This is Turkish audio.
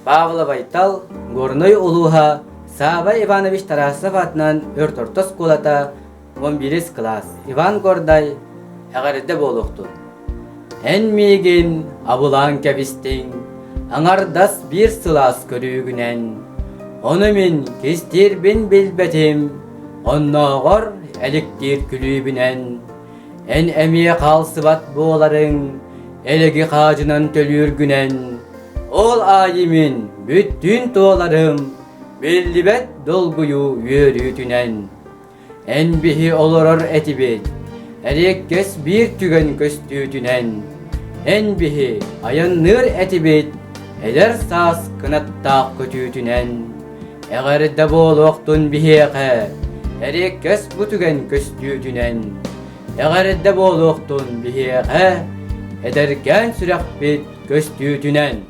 Pavla Baytal, Gornoy Uluha, Sava Ivanovich Tarasov atnan örtortos kolata 11 klas. Ivan Gorday, Eğerde boluktun. En migin abulan kebistin, Anardas bir sılas körügünen, Onu min kestir bin bilbetim, Onnağır elektir külübünen, En emiye kalsıvat boğların, Elegi kağacınan tölür günen, Ol ayimin bütün doğalarım, Bellibet dolguyu yürütünen, En bihi olurur etibit, Erekkes bir tügen köstütünen, En bihi ayanır etibit, Eder sas kınatta kötütünen, Eğer de boluktun bihiyeke, Erekkes bu tügen köstütünen, Eğer de boluktun bihiyeke, Ederken sürekbit köstütünen.